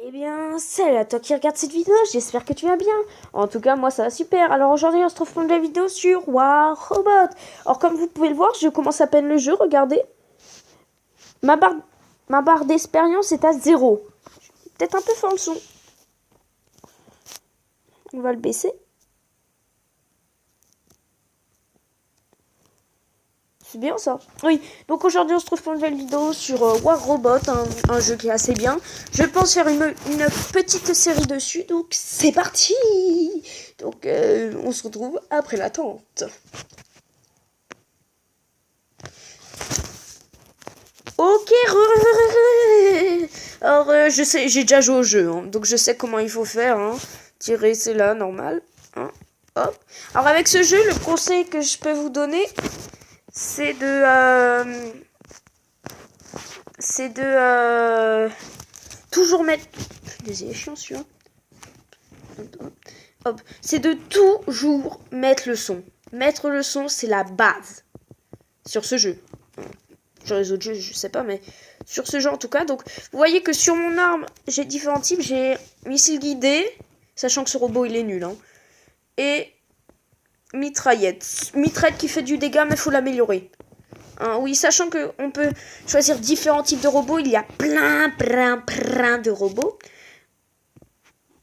Eh bien, salut à toi qui regarde cette vidéo, j'espère que tu vas bien. En tout cas, moi ça va super. Alors aujourd'hui, on se retrouve pour une nouvelle vidéo sur War Robot. Alors comme vous pouvez le voir, je commence à peine le jeu, regardez. Ma barre d'expérience est à 0. Peut-être un peu fort le son. On va le baisser. C'est bien ça. Oui, donc aujourd'hui on se trouve pour une nouvelle vidéo sur War Robot, un jeu qui est assez bien. Je pense faire une petite série dessus, donc c'est parti. Donc on se retrouve après l'attente. Ok, alors je sais, j'ai déjà joué au jeu, hein, donc je sais comment il faut faire. Hein. Tirer, c'est là, normal. Hein. Hop. Alors avec ce jeu, le conseil que je peux vous donner, c'est de toujours mettre. Désolé, chiant celui-là. Hop, c'est de toujours mettre le son. Mettre le son, c'est la base sur ce jeu. Sur les autres jeux, je sais pas, mais sur ce jeu en tout cas. Donc, vous voyez que sur mon arme, j'ai différents types. J'ai missile guidé, sachant que ce robot il est nul, hein. Et mitraillette. Mitraillette qui fait du dégât, mais il faut l'améliorer. Hein, oui, sachant qu'on peut choisir différents types de robots, il y a plein de robots.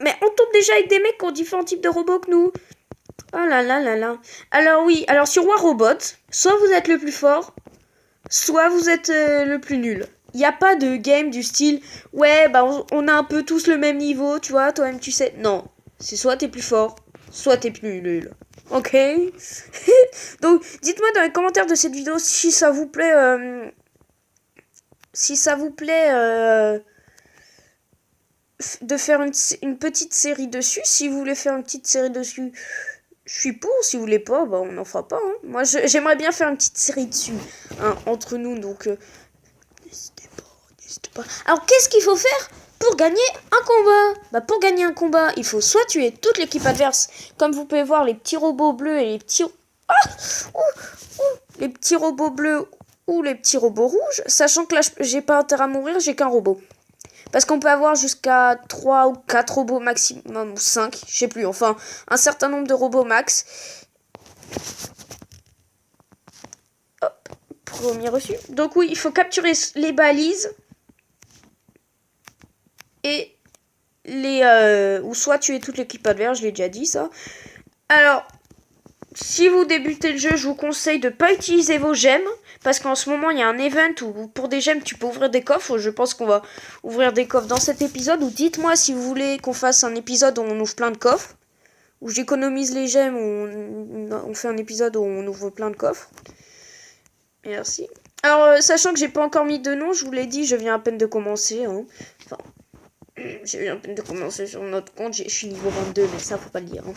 Mais on tombe déjà avec des mecs qui ont différents types de robots que nous. Oh là là là là. Alors oui, alors sur War Robot, soit vous êtes le plus fort, soit vous êtes le plus nul. Il n'y a pas de game du style, ouais, bah on a un peu tous le même niveau, tu vois, toi-même tu sais. Non, c'est soit t'es plus fort, soit t'es plus nul. Ok. Donc, dites-moi dans les commentaires de cette vidéo si ça vous plaît. De faire une petite série dessus. Si vous voulez faire une petite série dessus, je suis pour. Si vous voulez pas, bah on n'en fera pas. Hein. Moi, j'aimerais bien faire une petite série dessus, hein, entre nous. Donc, n'hésitez pas. Alors, qu'est-ce qu'il faut faire pour gagner un combat? Bah, pour gagner un combat, il faut soit tuer toute l'équipe adverse, comme vous pouvez voir les petits robots bleus et les petits... les petits robots bleus ou les petits robots rouges, sachant que là, j'ai pas intérêt à mourir, j'ai qu'un robot. Parce qu'on peut avoir jusqu'à 3 ou 4 robots maximum, ou 5, je sais plus, enfin, un certain nombre de robots max. Hop, premier reçu. Donc oui, il faut capturer les balises. Et ou soit tuer toute l'équipe adverse, je l'ai déjà dit ça. Alors, si vous débutez le jeu, je vous conseille de ne pas utiliser vos gemmes. Parce qu'en ce moment, il y a un event où pour des gemmes, tu peux ouvrir des coffres. Je pense qu'on va ouvrir des coffres dans cet épisode. Ou dites-moi si vous voulez qu'on fasse un épisode où on ouvre plein de coffres. Où j'économise les gemmes, où on fait un épisode où on ouvre plein de coffres. Merci. Alors, sachant que j'ai pas encore mis de nom, je vous l'ai dit, je viens à peine de commencer. Hein. Enfin, je viens à peine de commencer sur notre compte, je suis niveau 22, mais ça faut pas le dire. Hein.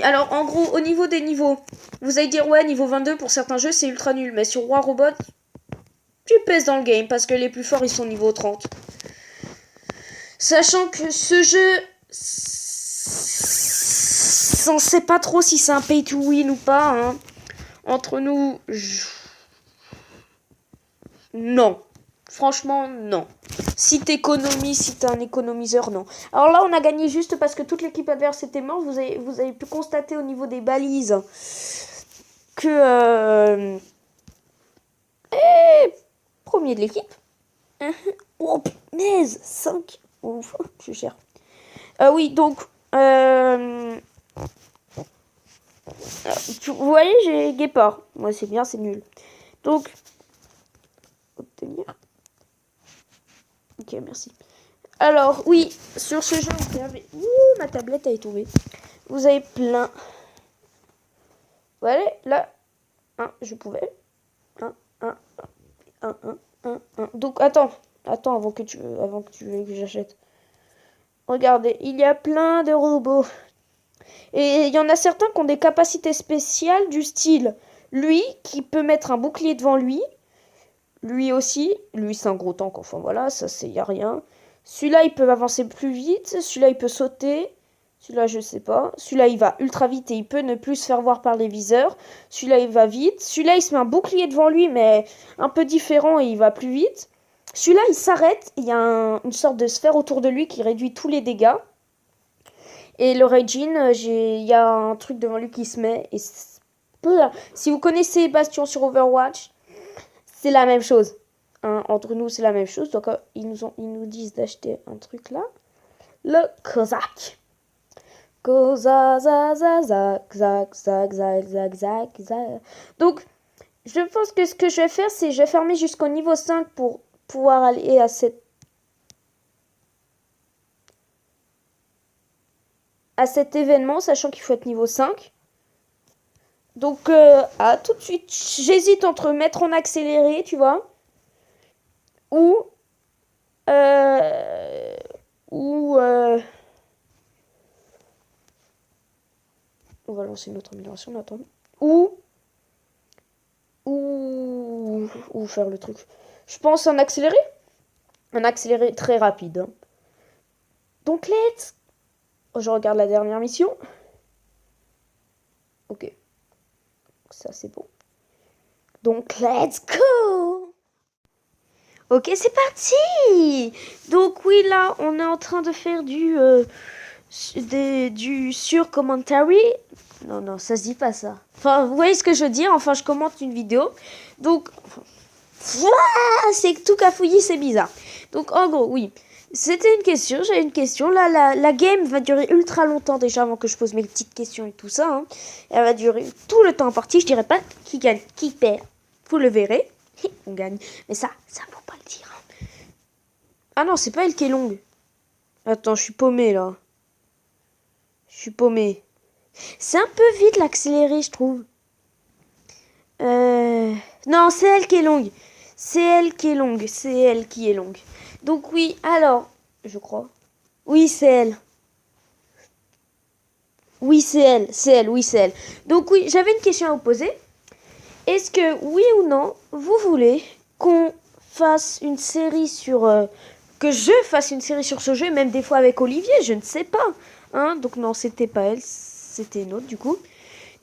Alors en gros, au niveau des niveaux, vous allez dire ouais, niveau 22 pour certains jeux c'est ultra nul, mais sur War Robot, tu pèses dans le game parce que les plus forts ils sont niveau 30. Sachant que ce jeu, on sait pas trop si c'est un pay to win ou pas. Hein. Entre nous, non. Franchement, non. Si t'économises, si t'es un économiseur, non. Alors là, on a gagné juste parce que toute l'équipe adverse était morte. Vous avez pu constater au niveau des balises que... premier de l'équipe. Oh, punaise, 5. Ouf, je suis cher. Oui, donc... vous voyez, j'ai guépard. Moi, c'est bien, c'est nul. Donc... obtenir... Ok, merci. Alors, oui, sur ce jeu, vous avez... Ouh, ma tablette est tombée. Vous avez plein... Voilà, là... je pouvais... Donc, attends, avant que tu veuilles que j'achète. Regardez, il y a plein de robots. Et il y en a certains qui ont des capacités spéciales du style... Lui, qui peut mettre un bouclier devant lui... Lui aussi, lui c'est un gros tank, enfin voilà, ça c'est y a rien. Celui-là il peut avancer plus vite, celui-là il peut sauter, celui-là je sais pas. Celui-là il va ultra vite et il peut ne plus se faire voir par les viseurs. Celui-là il va vite, celui-là il se met un bouclier devant lui mais un peu différent et il va plus vite. Celui-là, il s'arrête. Il y a une sorte de sphère autour de lui qui réduit tous les dégâts. Et le Raijin, il y a un truc devant lui qui se met. Et si vous connaissez Bastion sur Overwatch, c'est la même chose. Hein, entre nous, c'est la même chose. Donc, ils nous disent d'acheter un truc là. Le Kozak. Donc, je pense que ce que je vais faire, c'est je vais fermer jusqu'au niveau 5 pour pouvoir aller à cet événement, sachant qu'il faut être niveau 5. Donc, à tout de suite, j'hésite entre mettre en accéléré, tu vois, ou on va lancer une autre amélioration, attends. Ou faire le truc. Je pense en accéléré. Un accéléré très rapide. Hein. Donc, je regarde la dernière mission. Ok. Ça, c'est bon. Donc, let's go! Ok, c'est parti! Donc, oui, là, on est en train de faire du sur-commentary. Non, ça se dit pas ça. Enfin, vous voyez ce que je veux dire? Enfin, je commente une vidéo. Donc, c'est tout cafouillis, c'est bizarre. Donc, en gros, oui. C'était une question, j'avais une question. Là, la game va durer ultra longtemps déjà avant que je pose mes petites questions et tout ça. Hein. Elle va durer tout le temps en partie. Je dirais pas qui gagne, qui perd. Vous le verrez. On gagne. Mais ça faut pas le dire. Hein. Ah non, c'est pas elle qui est longue. Attends, je suis paumé là. Je suis paumé. C'est un peu vite l'accéléré, je trouve. Non, c'est elle qui est longue. C'est elle qui est longue. C'est elle qui est longue. Donc oui, alors, je crois. Oui, c'est elle. Oui, c'est elle. C'est elle, oui, c'est elle. Donc oui, j'avais une question à vous poser. Est-ce que, oui ou non, vous voulez qu'on fasse une série sur... que je fasse une série sur ce jeu, même des fois avec Olivier, je ne sais pas. Hein. Donc non, c'était pas elle, c'était une autre du coup.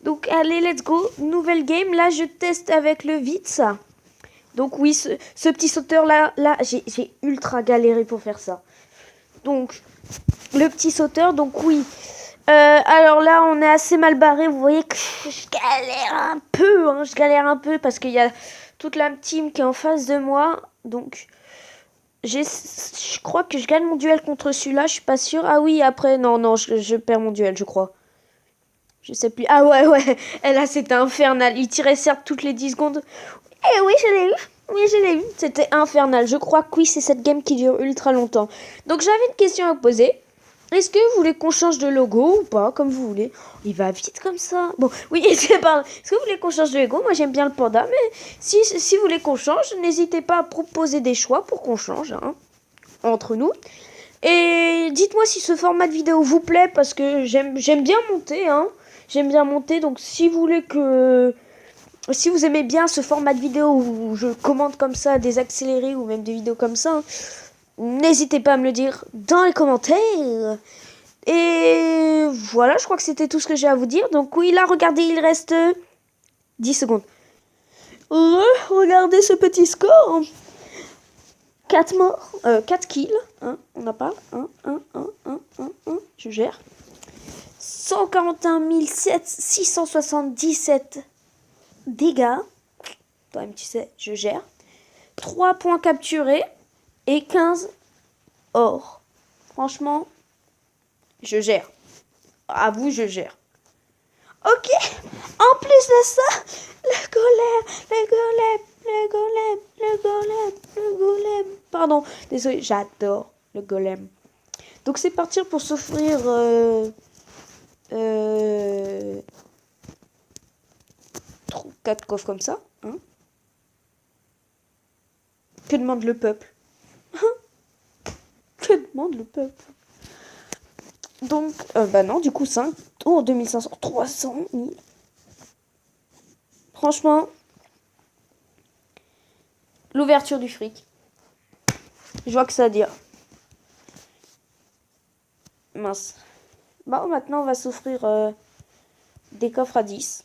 Donc allez, let's go, nouvelle game. Là, je teste avec le Vitz. Donc oui, ce petit sauteur là j'ai ultra galéré pour faire ça. Donc, le petit sauteur, donc oui. Alors là, on est assez mal barré. Vous voyez que je galère un peu. Hein, je galère un peu parce qu'il y a toute la team qui est en face de moi. Donc, je crois que je gagne mon duel contre celui-là. Je suis pas sûre. Ah oui, après, non, je perds mon duel, je crois. Je sais plus. Ah ouais. Et là, c'était infernal. Il tirait certes toutes les 10 secondes. Eh oui, je l'ai eu. Oui, je l'ai eu. C'était infernal. Je crois que oui, c'est cette game qui dure ultra longtemps. Donc, j'avais une question à vous poser. Est-ce que vous voulez qu'on change de logo ou pas, comme vous voulez? Il va vite comme ça. Bon, oui, est-ce que vous voulez qu'on change de logo? Moi, j'aime bien le panda, mais si vous voulez qu'on change, n'hésitez pas à proposer des choix pour qu'on change, hein, entre nous. Et dites-moi si ce format de vidéo vous plaît, parce que j'aime bien monter, hein. J'aime bien monter, donc si vous voulez que... Si vous aimez bien ce format de vidéo où je commente comme ça des accélérés ou même des vidéos comme ça, hein, n'hésitez pas à me le dire dans les commentaires. Et voilà, je crois que c'était tout ce que j'ai à vous dire. Donc oui, là, regardez, il reste 10 secondes. Regardez ce petit score. 4 morts, 4 kills. Hein, on n'a pas. 1. Je gère. 141 677 dégâts. Toi-même, tu sais, je gère. 3 points capturés et 15 or. Franchement, je gère. À vous, je gère. Ok. En plus de ça, le golem. Pardon, désolé, j'adore le golem. Donc c'est partir pour s'offrir 4 coffres comme ça. Hein. Que demande le peuple? Que demande le peuple? Donc, bah non, du coup 5. Oh, 2500, 300 000. Franchement, l'ouverture du fric. Je vois que ça à dire. Mince. Bah maintenant, on va s'offrir des coffres à 10.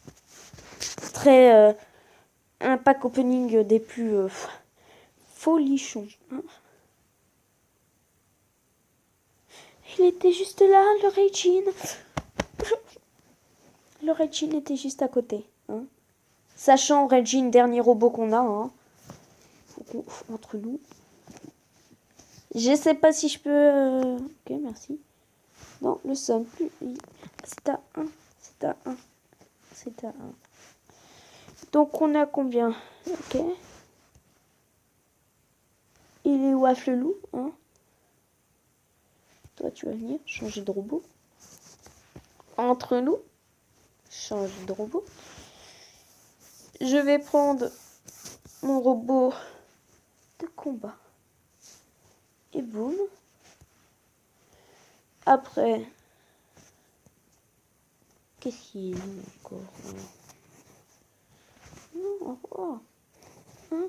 Très... un pack opening des plus folichon. Hein. Il était juste là, le Regine. Le Regine était juste à côté. Hein. Sachant Regine, dernier robot qu'on a. Hein. Entre nous. Je sais pas si je peux... Ok, merci. Non, le somme. C'est à 1. C'est à 1. C'est à 1. Donc on a combien? Ok. Il est waffle loup, hein? Toi tu vas venir changer de robot. Entre nous, changer de robot. Je vais prendre mon robot de combat. Et boum. Après, qu'est-ce qu'il y a encore? Non, oh. Hein?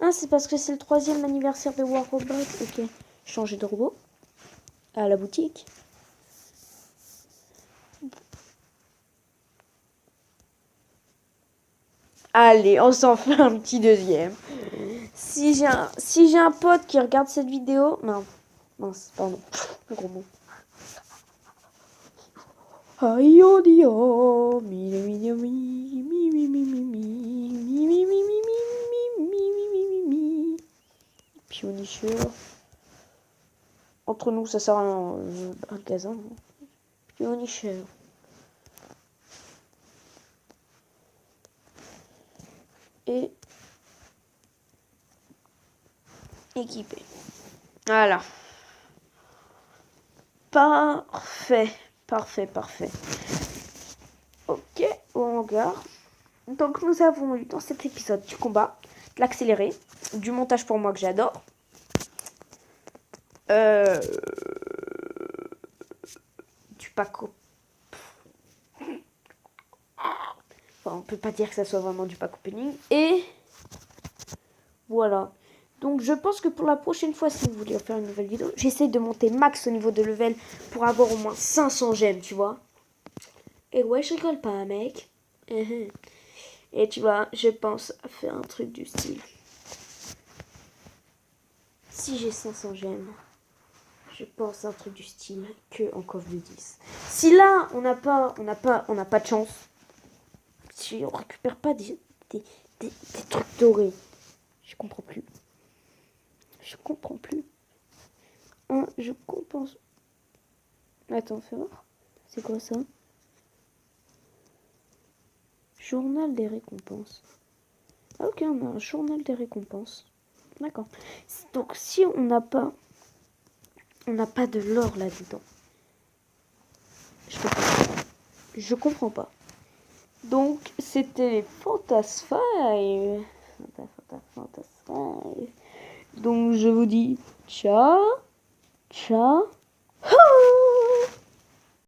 Ah, c'est parce que c'est le 3e anniversaire de War Robot. Ok, changer de robot. À la boutique. Allez, on s'en fait un petit deuxième. Si j'ai un pote qui regarde cette vidéo... Non, mince, pardon. Le gros mot. Aïe, oh, dio, mi, mi, mi, mi, mi, mi, mi, mi, mi, mi, mi, mi, mi, mi, mi, Punisher. Entre nous, ça sert à un magasin. Punisher. Et équipé. Voilà. Parfait. Parfait. Ok, au hangar. Donc nous avons eu dans cet épisode du combat, de l'accéléré, du montage pour moi que j'adore. Du pack. Enfin, on peut pas dire que ça soit vraiment du pack opening. Et voilà. Donc je pense que pour la prochaine fois, si vous voulez faire une nouvelle vidéo, j'essaie de monter max au niveau de level pour avoir au moins 500 gemmes, tu vois. Et ouais, je rigole pas, mec. Et tu vois, je pense à faire un truc du style. Si j'ai 500 gemmes, je pense à un truc du style que en coffre de 10. Si là, on n'a pas de chance, si on récupère pas des trucs dorés, je comprends plus. Je compense. Attends, fais voir. C'est quoi ça? Journal des récompenses. Ah ok, on a un journal des récompenses. D'accord. Donc si on n'a pas de l'or là-dedans. Je comprends pas. Donc c'était les Fantas 5. Fantas 5. Donc je vous dis ciao.